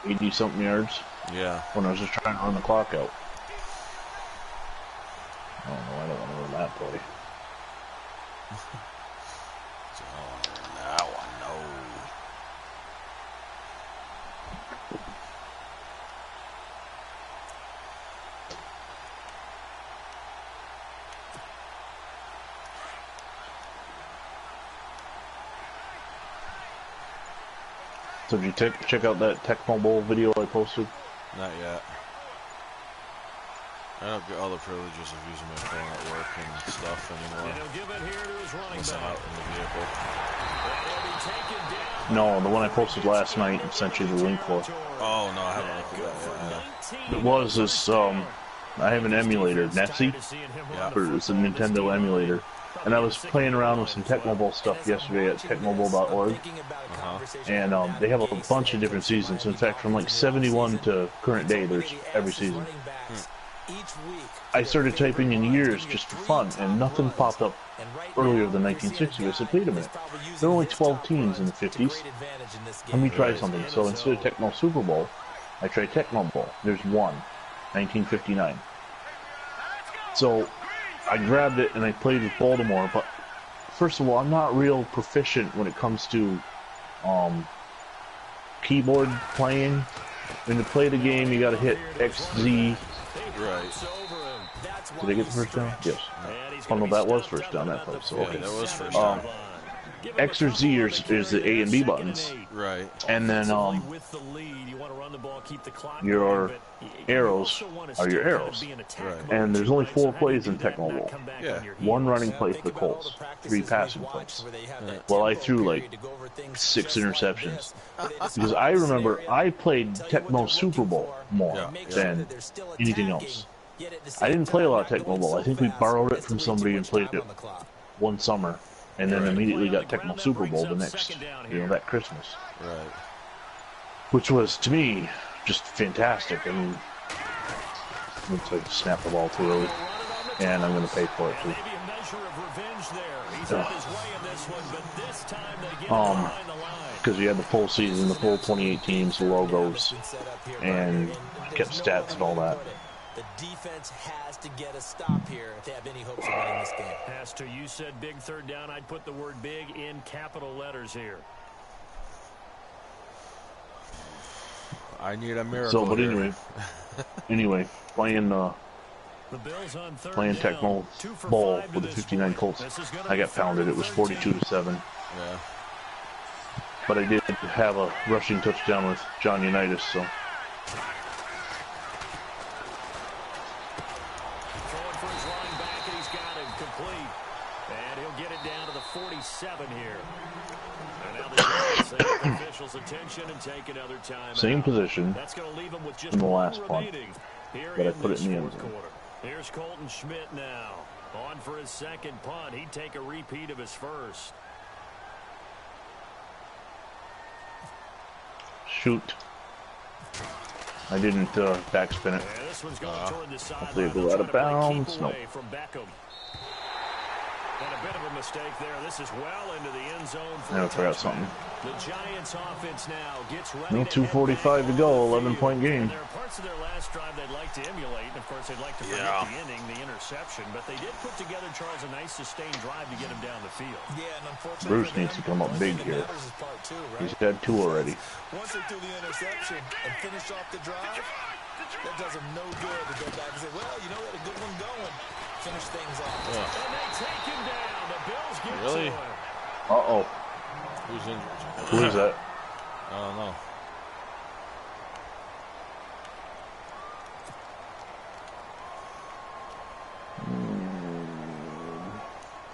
80-something yards. Yeah. When I was just trying to run the clock out. Oh no, I don't want to run that play. That one, no. So did you check out that Tecmo Bowl video I posted? Not yet. I don't get all the privileges of using my phone at work and stuff anymore. And he'll give it here to his running Unless I'm back. out in the vehicle. He'll be taken down. No, the one I posted last night and sent you the link for. Oh, no, I haven't looked at that yet. It was this, I have an emulator, Nessie, or it's a Nintendo emulator. And I was playing around with some Tecmo Bowl stuff yesterday at tecmobowl.org. And they have a bunch of different seasons. In fact, from like 71 to current day, there's every season. I started typing in years just for fun, and nothing popped up earlier than 1960. I said, wait a minute, there were only 12 teams in the 50s. Let me try something. So instead of Tecmo Super Bowl, I tried Tecmo Bowl. There's one, 1959. So I grabbed it and I played with Baltimore, but first of all, I'm not real proficient when it comes to keyboard playing. When you play the game, you gotta hit X, Z. Right. Did I get the first down? Yes. Oh no, that was first down that play, so okay. Yeah, that was first down. X or Z is the A and B buttons. Right. And then your arrows are your arrows. Right. And there's only 4 plays in Tecmo Bowl. Yeah. 1 running play for the Colts, 3 passing plays. Well, I threw like 6 interceptions. Because I remember I played Tecmo Super Bowl more than anything else. I didn't play a lot of Tecmo Bowl. I think we borrowed it from somebody and played it one summer. And then immediately got Tecmo Super Bowl the next, that Christmas. Right. Which was, to me, just fantastic. I mean, looks like snap the ball too early. And I'm going to pay for it too. Because we had the full season, the full 28 teams, the logos, and kept stats and all that. The defense has to get a stop here if they have any hopes of winning this game. Pastor, you said big third down. I'd put the word big in capital letters here. I need a miracle. So, but here. anyway, playing Tecmo Bowl with the 59 Colts, I got pounded. It was 42-7. Yeah. But I did have a rushing touchdown with John Unitas, so. And he'll get it down to the 47 here. And now the officials' attention and take another time. Same position That's going to leave him with just in the one last punt, remaining here but I in put it this in the end fourth zone. quarter. Here's Colton Schmidt now. On for his second punt. He'd take a repeat of his first. Shoot. I didn't backspin it. Yeah, this one's going toward the Hopefully sideline. it go out They'll of try to play bounds. keep No. away from Beckham. And a bit of a mistake there. This is well into the end zone for I a forgot touchdown. something. The Giants offense now gets ready No, to 2:45 to go, 11-point game. And there are parts of their last drive they'd like to emulate. And of course, they'd like to forget the inning, the interception. But they did put together, Charles, a nice sustained drive to get him down the field. Yeah, and unfortunately, Bruce needs to come up big here. He's had 2 already. Once they threw the interception and finished off the drive, that does them no good to go back and say, well, you know, we had a good one going. Finish things off. And they take him down. The Bills get Really? to him. Uh-oh. Who's injured? Who is that? I don't know.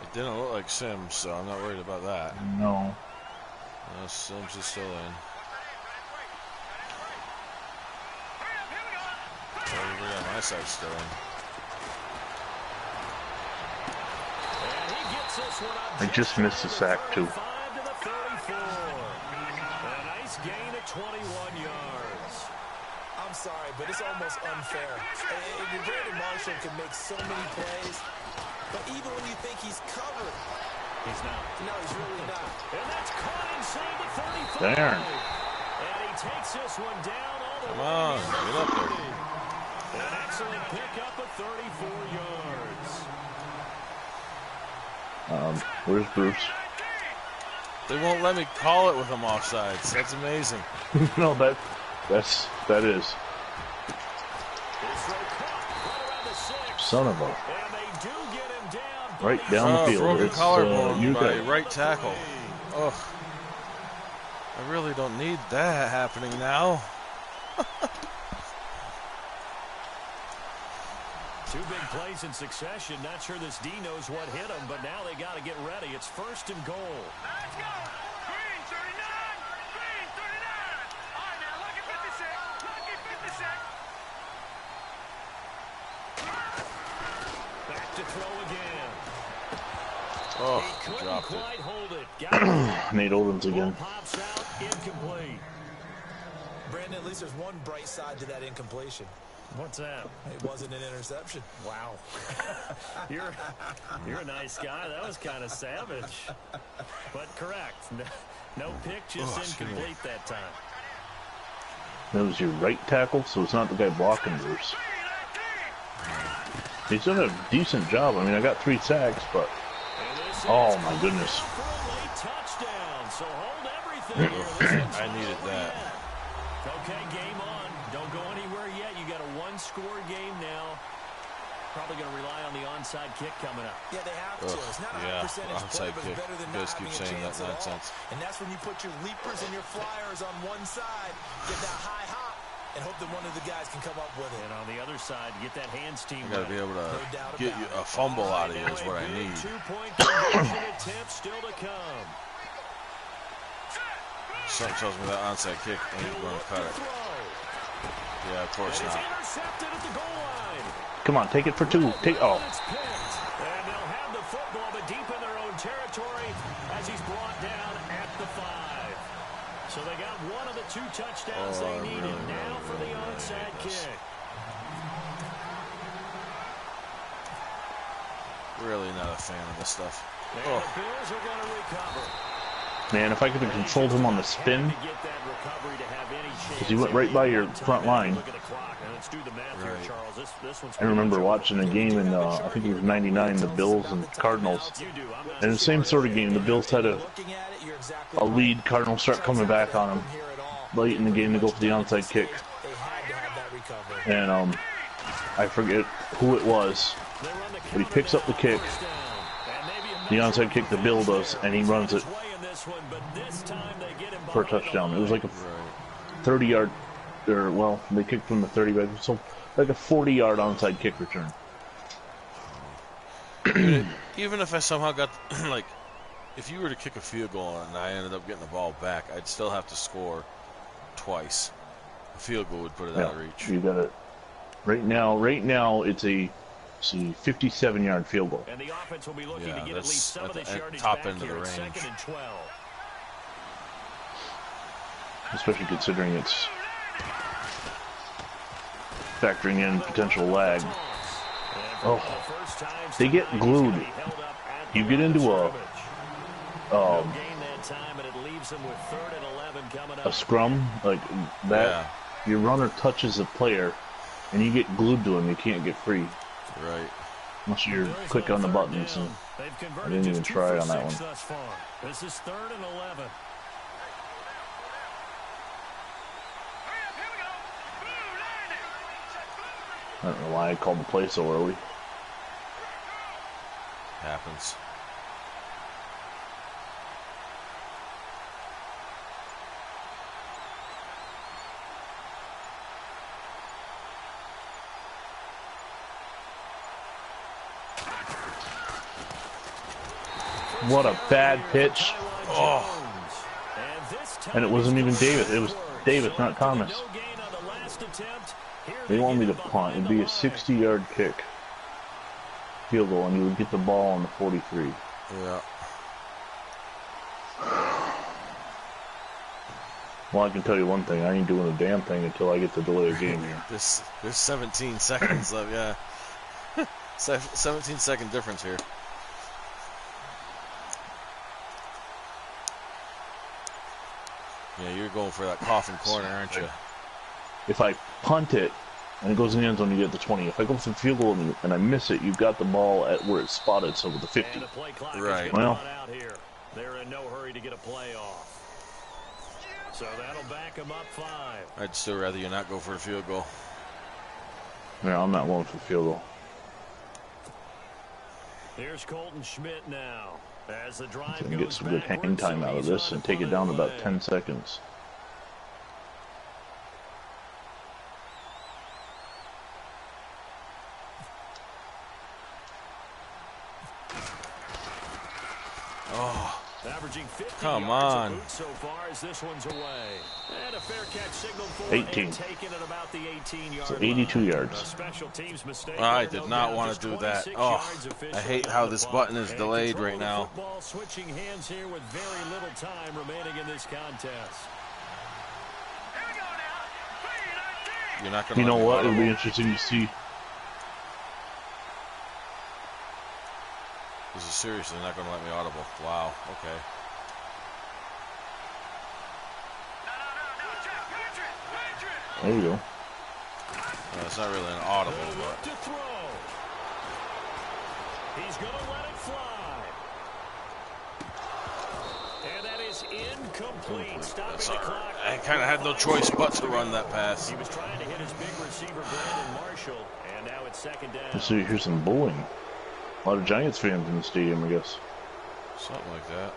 It didn't look like Sims, so I'm not worried about that. No. Sims is still in. Everybody on my side's still in. I just missed the sack, too. A nice gain of 21 yards. I'm sorry, but it's almost unfair. Brandon Marshall can make so many plays, but even when you think he's covered, He's not. no, he's really not. And that's caught inside the 35. Darn. And he takes this one down all the Come way. on, to the get up there. 30. An excellent pickup of 34 yards. Where's Bruce? They won't let me call it with them offsides. That's amazing. No, that is. His throw caught right around the 6. Son of a. And they do get him down. but Right he's down the field. Broken It's collarbone you by guys. right tackle. Ugh. I really don't need that happening now. Two big plays in succession. Not sure this D knows what hit him, but now they got to get ready. It's 1st and goal. Let's go. Green 39. Green 39. All right, now, lucky 56. Lucky 56. Back to throw again. Oh, He couldn't dropped it. quite hold it. Got it. Nate Oldham's Ball again. pops out, incomplete. Brandon, at least there's one bright side to that incompletion. What's that? It wasn't an interception. Wow. You're a nice guy. That was kind of savage. But correct. No pick, just incomplete that time. That was your right tackle, so it's not the guy blocking Bruce. He's done a decent job. I mean, I got 3 sacks, but oh my goodness. For a late touchdown. So hold everything here. I needed that. Okay, game on. Don't go anywhere yet. You got a 1-score game now. Probably going to rely on the onside kick coming up. Yeah, they have to. It's not a high Yeah, percentage onside play, but kick. it's better than You guys not keep having a saying that chance at all. nonsense. And that's when you put your leapers and your flyers on one side, get that high hop, and hope that one of the guys can come up with it. And on the other side, get that hands team I gotta be ready. able to No doubt get about you it. a fumble out of you Now is a what I big need. 2-point conversion attempt still to come. Something tells me that onside kick ain't going to cut it. Yeah, of course And it's not. intercepted at the goal line. Come on, take it for 2. Take. Oh, It's picked. And they'll have the football, but deep in their own territory as he's brought down at the 5. So they got one of the 2 touchdowns Oh, they I needed really, now really, for the really onside need this. kick. Really not a fan of this stuff. And Oh. the Bills are going to recover. man, if I could have controlled him on the spin, To get that recovery to have any chance. because he went right by your front line. Look at the clock. Now let's do the math here, Right. Charles. This one's I remember watching a game in, I think it was 99, the Bills and Cardinals. You do. I'm not And the same sort of game, the Bills had a Looking at it, you're exactly a right. lead. Cardinals start coming back on them Here at all. late in the game to go for the onside kick. They had to have that recovery. And I forget who it was, They run the but he picks up the kick, first down. And maybe the another onside kick the Bill does, and he runs it play in this one, but this time they get him for a behind the touchdown. It was like a Right. 30-yard, or well, they kicked from the 30, but so like a 40-yard onside kick return. Even if I somehow got, like, if you were to kick a field goal and I ended up getting the ball back, I'd still have to score twice. A field goal would put it out of reach. You got it. Right now, it's a 57-yard field goal. And the offense will be looking Yeah, to get at that's least some at of this the yardage top back end of here the at range. 2nd and 12. Especially considering it's factoring in potential lag. Oh, they get glued. You get into a scrum like that. Yeah. Your runner touches a player, and you get glued to him. You can't get free Right. unless you're quick on the buttons. And I didn't even try on that one. This is 3rd and 11. I don't know why I called the play so early. Happens. What a bad pitch. Oh. And it wasn't even Davis. It was Davis, not Thomas. They want me to punt. It'd be a 60-yard kick. Field goal, and you would get the ball on the 43. Yeah. Well, I can tell you one thing. I ain't doing a damn thing until I get the delay of game here. There's 17 seconds left, yeah. 17-second difference here. Yeah, you're going for that coffin corner, aren't you? If I punt it and it goes in the end zone, you get the 20. If I go for the field goal and I miss it, you've got the ball at where it's spotted, so with the 50. Right. Well, they're in no hurry to get a play off. So that'll back them up 5. I'd still rather you not go for a field goal. no, I'm not going for the field goal. Here's Colton Schmidt now. As the drive So I can get goes some good hang backwards, time out of this he's and on take it down to the about 10 seconds. Oh, Averaging 50 come yards on. a boot so far as this one's away. And a fair catch signaled for 18. and taken at about the 18-yard So 82 line. yards. A special teams mistake. I there, did no not doubt. want Just to do that. 26 Oh, yards I officially hate on how the this clock. button is And delayed control right of the now. football switching hands here with very little time remaining in this contest. You're not going to You know what? It'll be interesting to see. This is seriously not going to let me audible. Wow, okay. There you go. Well, it's not really an audible, but... To throw. He's going to let it fly. And that is incomplete. Stopping the clock. I kind of had no choice but to run that pass. He was trying to hit his big receiver, Brandon Marshall, and now it's 2nd down. Let's see, here's some booing. A lot of Giants fans in the stadium, I guess. Something like that.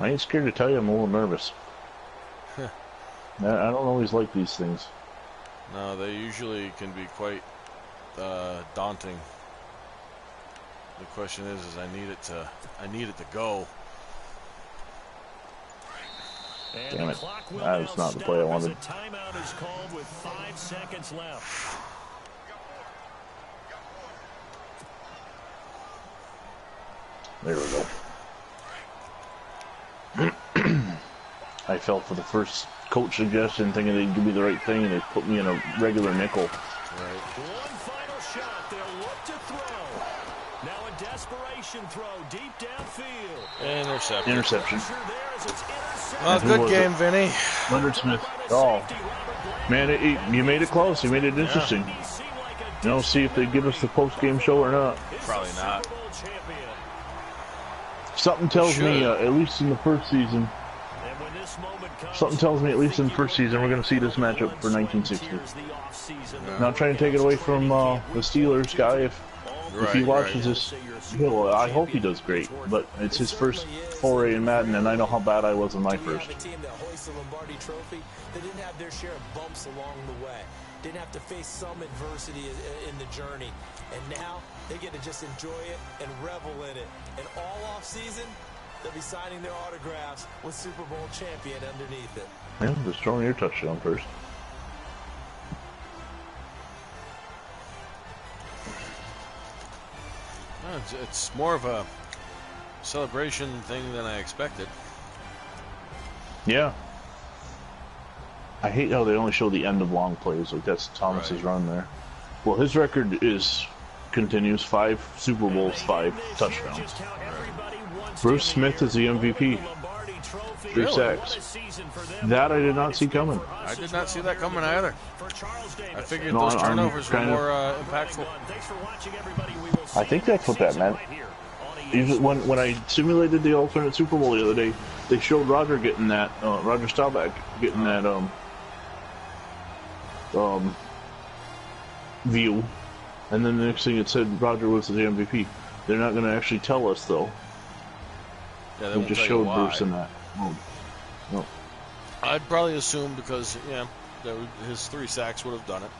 I ain't scared to tell you I'm a little nervous. I don't always like these things. No, they usually can be quite daunting. The question is I need it to go. And Damn the it. clock will That was now not the play I stop as wanted. a timeout is called with 5 seconds left. There we go. I fell for the first coach suggestion, thinking they'd give me the right thing, and they put me in a regular nickel. Right. One final shot. They'll look to throw. Now a desperation throw deep downfield. Interception. Interception. Well, Who good was game, it? Vinny. Leonard Smith. Oh, man, you made it close. You made it interesting. You know, see if they give us the post-game show or not. Probably not. Something tells me, at least in the first season, something tells me at least in the first season we're going to see this matchup for 1960. Not trying to take it away from the Steelers guy. If he watches this, I hope he does great. But it's his first foray in Madden, and I know how bad I was in my first. They didn't have their share of bumps along the way. didn't have to face some adversity in the journey. And now they get to just enjoy it and revel in it. And all off season, they'll be signing their autographs with Super Bowl champion underneath it. Yeah, just throwing your touchdown first. It's more of a celebration thing than I expected. Yeah. I hate how they only show the end of long plays. Like, that's Thomas's run there. Well, his record continues 5 Super Bowls, 5 touchdowns. Bruce Smith is the MVP. 3 sacks. That I did not see coming. I did not see that coming either. I figured those turnovers were more impactful. I think that's what that meant. Usually when I simulated the alternate Super Bowl the other day, they showed Roger getting that, Roger Staubach getting that view, and then the next thing it said Roger was the MVP. They're not going to actually tell us, though. Yeah, they just showed Bruce in that mode. No. I'd probably assume because, his 3 sacks would have done it.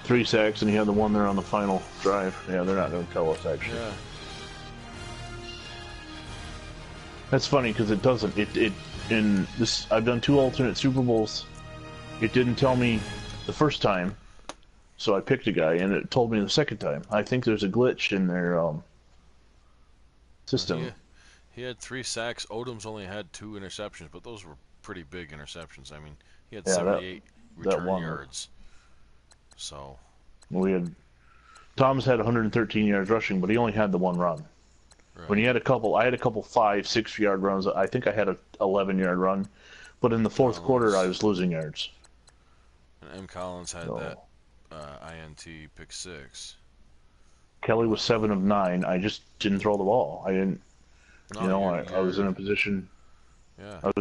3 sacks, and he had the one there on the final drive. Yeah, they're not going to tell us, actually. Yeah. That's funny, because it doesn't. In this, I've done 2 alternate Super Bowls. It didn't tell me the first time, so I picked a guy, and it told me the second time. I think there's a glitch in their system. He had 3 sacks. Odom's only had 2 interceptions, but those were pretty big interceptions. I mean, he had 78 return yards. So Thomas had 113 yards rushing, but he only had the 1 run. Right. When he had I had a couple 5-6 yard runs. I think I had a 11-yard run, but in the fourth quarter I was losing yards. And M. Collins had that INT pick 6. Kelly was 7 of 9. I just didn't throw the ball. I didn't. I was in a position. Yeah.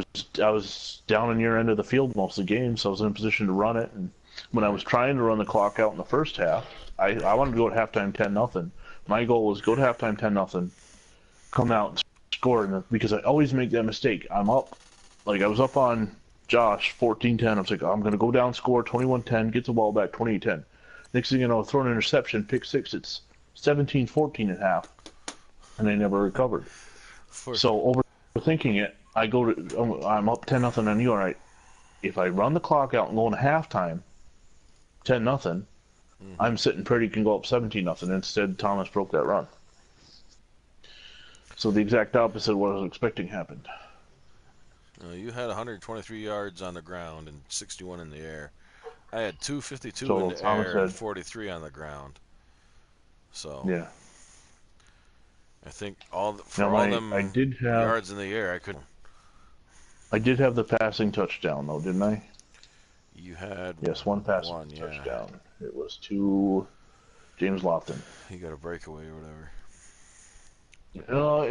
I was down in your end of the field most of the game, so I was in a position to run it. And when I was trying to run the clock out in the first half, I wanted to go at halftime 10-0. My goal was go to halftime 10-0, come out and score. Because I always make that mistake. I'm up, I was up on Josh 14-10. I was like, I'm going to go down, score 21-10, get the ball back 28-10. Next thing you know, throw an interception, pick 6. It's 17-14 at half, and they never recovered. So overthinking it, I'm up 10-0 on you. All right, if I run the clock out and go into halftime, 10-0, I'm sitting pretty, can go up 17-0. Instead, Thomas broke that run. So the exact opposite of what I was expecting happened. You had 123 yards on the ground and 61 in the air. I had 252 in the air and 43 on the ground. So yeah, I think all them yards in the air, I couldn't. I did have the passing touchdown though, didn't I? You had 1 passing touchdown. It was to James Lofton. He got a breakaway or whatever.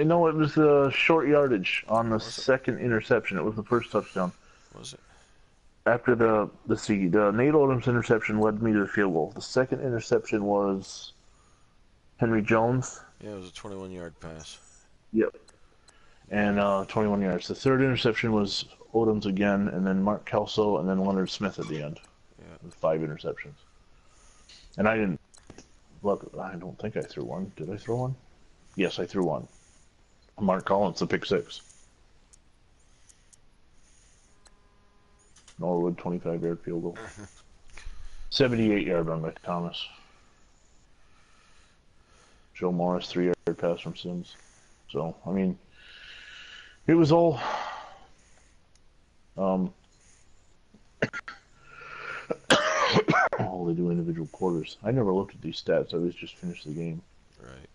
No, it was the short yardage on the second interception. It was the first touchdown. Was it? After the Nate Odom's interception led me to the field goal. The second interception was Henry Jones. Yeah, it was a 21-yard pass. Yep. And 21 yards. The third interception was Odom's again, and then Mark Kelso, and then Leonard Smith at the end. Yeah. With 5 interceptions. And I don't think I threw one. Did I throw one? Yes, I threw one. Mark Collins, the pick 6. Norwood, 25-yard field goal. 78-yard run by Thomas. Joe Morris, 3-yard pass from Sims. So, I mean, it was all all they do individual quarters. I never looked at these stats. I always just finished the game. Right.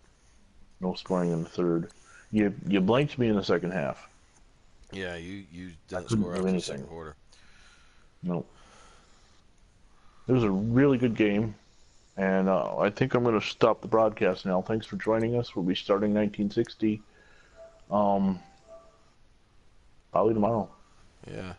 No scoring in the third. You blanked me in the second half. Yeah, you didn't score after the second quarter. No. It was a really good game, and I think I'm going to stop the broadcast now. Thanks for joining us. We'll be starting 1960 probably tomorrow. Yeah.